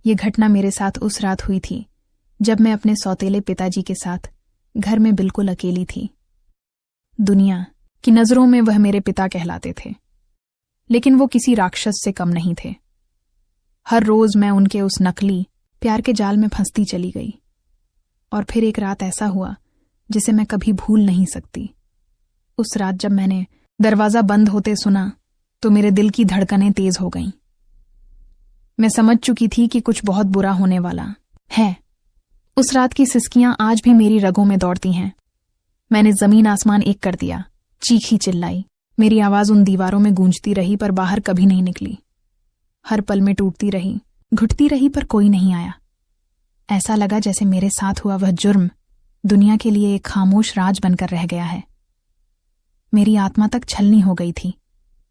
ये घटना मेरे साथ उस रात हुई थी जब मैं अपने सौतेले पिताजी के साथ घर में बिल्कुल अकेली थी। दुनिया की नजरों में वह मेरे पिता कहलाते थे, लेकिन वो किसी राक्षस से कम नहीं थे। हर रोज मैं उनके उस नकली प्यार के जाल में फंसती चली गई। और फिर एक रात ऐसा हुआ जिसे मैं कभी भूल नहीं सकती। उस रात जब मैंने दरवाजा बंद होते सुना तो मेरे दिल की धड़कनें तेज हो गईं। मैं समझ चुकी थी कि कुछ बहुत बुरा होने वाला है। उस रात की सिसकियां आज भी मेरी रगों में दौड़ती हैं। मैंने जमीन आसमान एक कर दिया, चीखी चिल्लाई। मेरी आवाज उन दीवारों में गूंजती रही पर बाहर कभी नहीं निकली। हर पल में टूटती रही, घुटती रही पर कोई नहीं आया। ऐसा लगा जैसे मेरे साथ हुआ वह जुर्म दुनिया के लिए एक खामोश राज बनकर रह गया है। मेरी आत्मा तक छलनी हो गई थी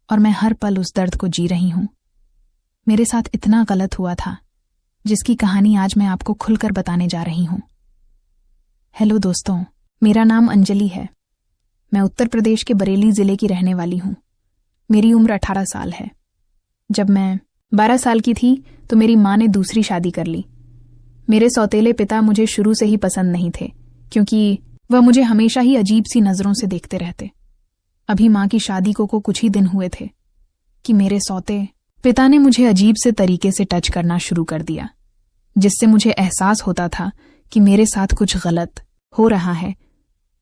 और मैं हर पल उस दर्द को जी रही हूं। मेरे साथ इतना गलत हुआ था जिसकी कहानी आज मैं आपको खुलकर बताने जा रही हूं। हेलो दोस्तों, मेरा नाम अंजलि है। मैं उत्तर प्रदेश के बरेली जिले की रहने वाली हूं। मेरी उम्र 18 साल है। जब मैं 12 साल की थी तो मेरी मां ने दूसरी शादी कर ली। मेरे सौतेले पिता मुझे शुरू से ही पसंद नहीं थे, क्योंकि वह मुझे हमेशा ही अजीब सी नजरों से देखते रहते। अभी मां की शादी को कुछ ही दिन हुए थे कि मेरे सौते पिता ने मुझे अजीब से तरीके से टच करना शुरू कर दिया, जिससे मुझे एहसास होता था कि मेरे साथ कुछ गलत हो रहा है।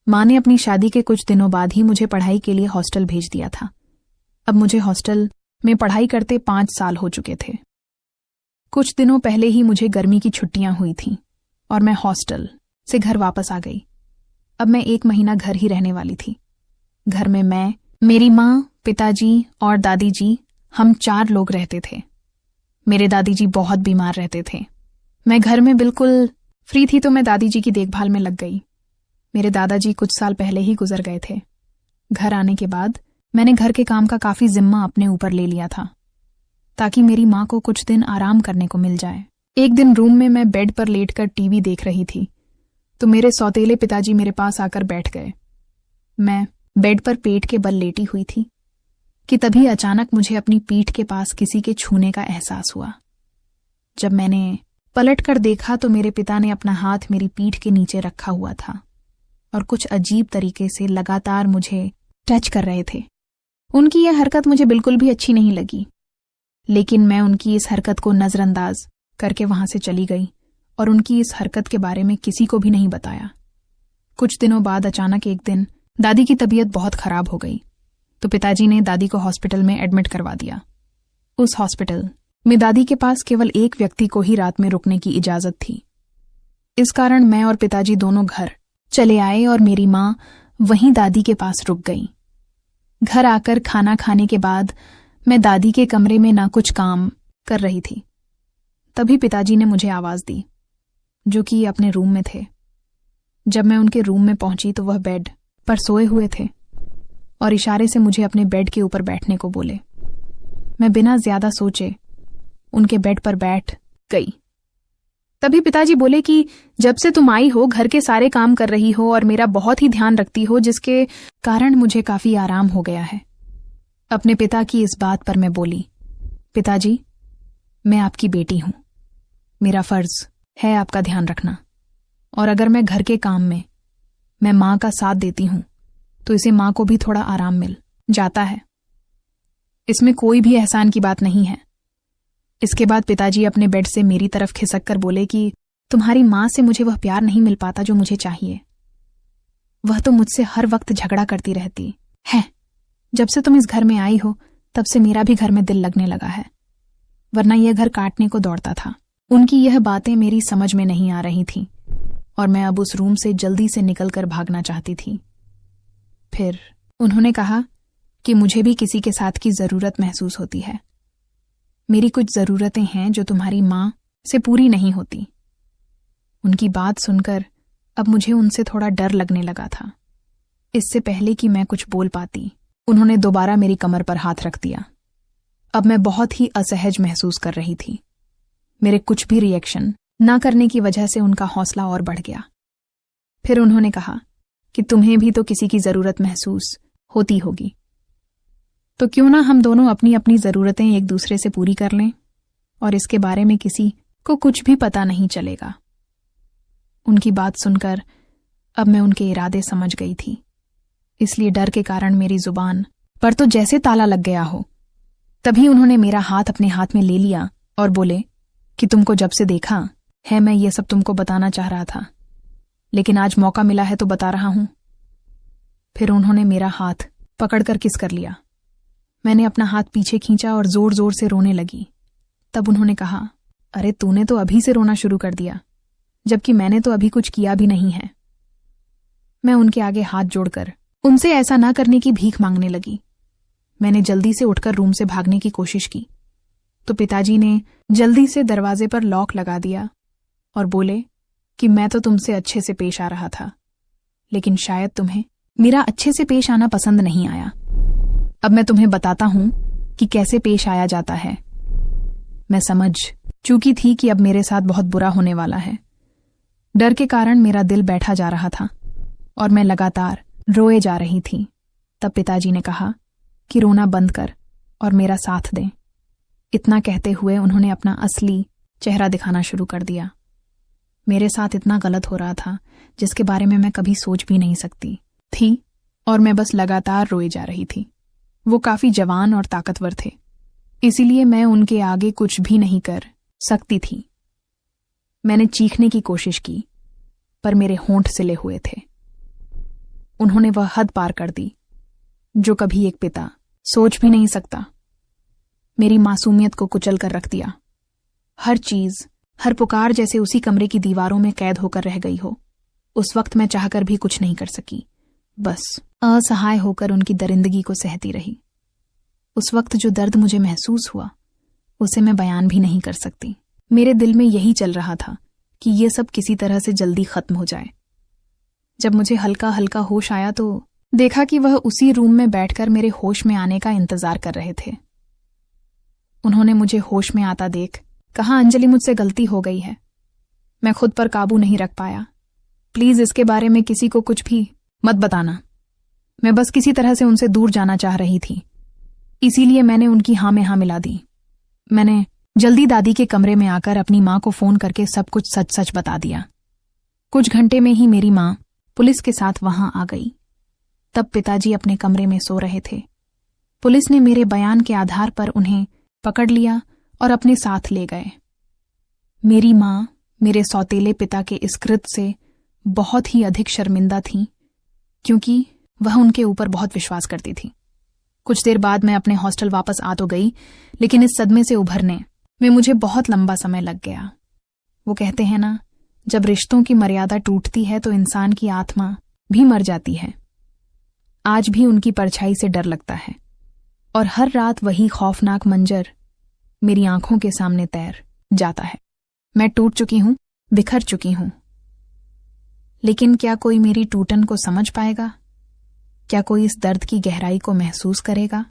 मां ने अपनी शादी के कुछ दिनों बाद ही मुझे पढ़ाई के लिए हॉस्टल भेज दिया था। अब मुझे हॉस्टल में पढ़ाई करते 5 साल हो चुके थे। कुछ दिनों पहले ही मुझे गर्मी की छुट्टियां हुई थीं और मैं हॉस्टल से घर वापस आ गई। अब मैं 1 महीना घर ही रहने वाली थी। घर में मैं, मेरी मां, पिताजी और दादी जी, हम 4 लोग रहते थे। मेरे दादी जी बहुत बीमार रहते थे। मैं घर में बिल्कुल फ्री थी तो मैं दादी जी की देखभाल में लग गई। मेरे दादाजी कुछ साल पहले ही गुजर गए थे। घर आने के बाद मैंने घर के काम का काफी जिम्मा अपने ऊपर ले लिया था ताकि मेरी मां को कुछ दिन आराम करने को मिल जाए। एक दिन रूम में मैं बेड पर लेटकर टीवी देख रही थी तो मेरे सौतेले पिताजी मेरे पास आकर बैठ गए। मैं बेड पर पेट के बल लेटी हुई थी कि तभी अचानक मुझे अपनी पीठ के पास किसी के छूने का एहसास हुआ। जब मैंने पलटकर देखा तो मेरे पिता ने अपना हाथ मेरी पीठ के नीचे रखा हुआ था और कुछ अजीब तरीके से लगातार मुझे टच कर रहे थे। उनकी यह हरकत मुझे बिल्कुल भी अच्छी नहीं लगी, लेकिन मैं उनकी इस हरकत को नजरअंदाज करके वहां से चली गई और उनकी इस हरकत के बारे में किसी को भी नहीं बताया। कुछ दिनों बाद अचानक एक दिन दादी की तबीयत बहुत खराब हो गई तो पिताजी ने दादी को हॉस्पिटल में एडमिट करवा दिया। उस हॉस्पिटल में दादी के पास केवल एक व्यक्ति को ही रात में रुकने की इजाजत थी। इस कारण मैं और पिताजी दोनों घर चले आए और मेरी मां वहीं दादी के पास रुक गई। घर आकर खाना खाने के बाद मैं दादी के कमरे में ना कुछ काम कर रही थी। तभी पिताजी ने मुझे आवाज दी, जो कि अपने रूम में थे। जब मैं उनके रूम में पहुंची तो वह बेड पर सोए हुए थे और इशारे से मुझे अपने बेड के ऊपर बैठने को बोले। मैं बिना ज्यादा सोचे उनके बेड पर बैठ गई। तभी पिताजी बोले कि जब से तुम आई हो घर के सारे काम कर रही हो और मेरा बहुत ही ध्यान रखती हो, जिसके कारण मुझे काफी आराम हो गया है। अपने पिता की इस बात पर मैं बोली, पिताजी, मैं आपकी बेटी हूं। मेरा फर्ज है आपका ध्यान रखना, और अगर मैं घर के काम में मैं मां का साथ देती हूं तो इसे मां को भी थोड़ा आराम मिल जाता है। इसमें कोई भी एहसान की बात नहीं है। इसके बाद पिताजी अपने बेड से मेरी तरफ खिसक कर बोले कि तुम्हारी मां से मुझे वह प्यार नहीं मिल पाता जो मुझे चाहिए। वह तो मुझसे हर वक्त झगड़ा करती रहती है। जब से तुम इस घर में आई हो तब से मेरा भी घर में दिल लगने लगा है, वरना यह घर काटने को दौड़ता था। उनकी यह बातें मेरी समझ में नहीं आ रही थीं और मैं अब उस रूम से जल्दी से निकलकर भागना चाहती थी। फिर उन्होंने कहा कि मुझे भी किसी के साथ की जरूरत महसूस होती है। मेरी कुछ जरूरतें हैं जो तुम्हारी मां से पूरी नहीं होती। उनकी बात सुनकर अब मुझे उनसे थोड़ा डर लगने लगा था। इससे पहले कि मैं कुछ बोल पाती, उन्होंने दोबारा मेरी कमर पर हाथ रख दिया। अब मैं बहुत ही असहज महसूस कर रही थी। मेरे कुछ भी रिएक्शन ना करने की वजह से उनका हौसला और बढ़ गया। फिर उन्होंने कहा कि तुम्हें भी तो किसी की जरूरत महसूस होती होगी, तो क्यों ना हम दोनों अपनी अपनी जरूरतें एक दूसरे से पूरी कर लें और इसके बारे में किसी को कुछ भी पता नहीं चलेगा। उनकी बात सुनकर अब मैं उनके इरादे समझ गई थी, इसलिए डर के कारण मेरी जुबान पर तो जैसे ताला लग गया हो। तभी उन्होंने मेरा हाथ अपने हाथ में ले लिया और बोले कि तुमको जब से देखा है मैं ये सब तुमको बताना चाह रहा था, लेकिन आज मौका मिला है तो बता रहा हूं। फिर उन्होंने मेरा हाथ पकड़कर किस कर लिया। मैंने अपना हाथ पीछे खींचा और जोर जोर से रोने लगी। तब उन्होंने कहा, अरे तूने तो अभी से रोना शुरू कर दिया, जबकि मैंने तो अभी कुछ किया भी नहीं है। मैं उनके आगे हाथ जोड़कर उनसे ऐसा ना करने की भीख मांगने लगी। मैंने जल्दी से उठकर रूम से भागने की कोशिश की तो पिताजी ने जल्दी से दरवाजे पर लॉक लगा दिया और बोले कि मैं तो तुमसे अच्छे से पेश आ रहा था, लेकिन शायद तुम्हें मेरा अच्छे से पेश आना पसंद नहीं आया। अब मैं तुम्हें बताता हूं कि कैसे पेश आया जाता है। मैं समझ चुकी थी कि अब मेरे साथ बहुत बुरा होने वाला है। डर के कारण मेरा दिल बैठा जा रहा था और मैं लगातार रोए जा रही थी। तब पिताजी ने कहा कि रोना बंद कर और मेरा साथ दें। इतना कहते हुए उन्होंने अपना असली चेहरा दिखाना शुरू कर दिया। मेरे साथ इतना गलत हो रहा था जिसके बारे में मैं कभी सोच भी नहीं सकती थी, और मैं बस लगातार रोए जा रही थी। वो काफी जवान और ताकतवर थे, इसीलिए मैं उनके आगे कुछ भी नहीं कर सकती थी। मैंने चीखने की कोशिश की, पर मेरे होंठ सिले हुए थे। उन्होंने वह हद पार कर दी जो कभी एक पिता सोच भी नहीं सकता। मेरी मासूमियत को कुचल कर रख दिया। हर चीज, हर पुकार जैसे उसी कमरे की दीवारों में कैद होकर रह गई हो। उस वक्त मैं चाहकर भी कुछ नहीं कर सकी, बस असहाय होकर उनकी दरिंदगी को सहती रही। उस वक्त जो दर्द मुझे महसूस हुआ उसे मैं बयान भी नहीं कर सकती। मेरे दिल में यही चल रहा था कि ये सब किसी तरह से जल्दी खत्म हो जाए। जब मुझे हल्का हल्का होश आया तो देखा कि वह उसी रूम में बैठकर मेरे होश में आने का इंतजार कर रहे थे। उन्होंने मुझे होश में आता देख कहा, अंजलि मुझसे गलती हो गई है, मैं खुद पर काबू नहीं रख पाया। प्लीज इसके बारे में किसी को कुछ भी मत बताना। मैं बस किसी तरह से उनसे दूर जाना चाह रही थी, इसीलिए मैंने उनकी हाँ में हाँ मिला दी। मैंने जल्दी दादी के कमरे में आकर अपनी माँ को फोन करके सब कुछ सच सच बता दिया। कुछ घंटे में ही मेरी माँ पुलिस के साथ वहां आ गई। तब पिताजी अपने कमरे में सो रहे थे। पुलिस ने मेरे बयान के आधार पर उन्हें पकड़ लिया और अपने साथ ले गए। मेरी माँ मेरे सौतेले पिता के इस कृत्य से बहुत ही अधिक शर्मिंदा थी, क्योंकि वह उनके ऊपर बहुत विश्वास करती थी। कुछ देर बाद मैं अपने हॉस्टल वापस आ तो गई, लेकिन इस सदमे से उभरने में मुझे बहुत लंबा समय लग गया। वो कहते हैं ना, जब रिश्तों की मर्यादा टूटती है तो इंसान की आत्मा भी मर जाती है। आज भी उनकी परछाई से डर लगता है और हर रात वही खौफनाक मंजर मेरी आंखों के सामने तैर जाता है। मैं टूट चुकी हूं, बिखर चुकी हूं, लेकिन क्या कोई मेरी टूटन को समझ पाएगा? क्या कोई इस दर्द की गहराई को महसूस करेगा?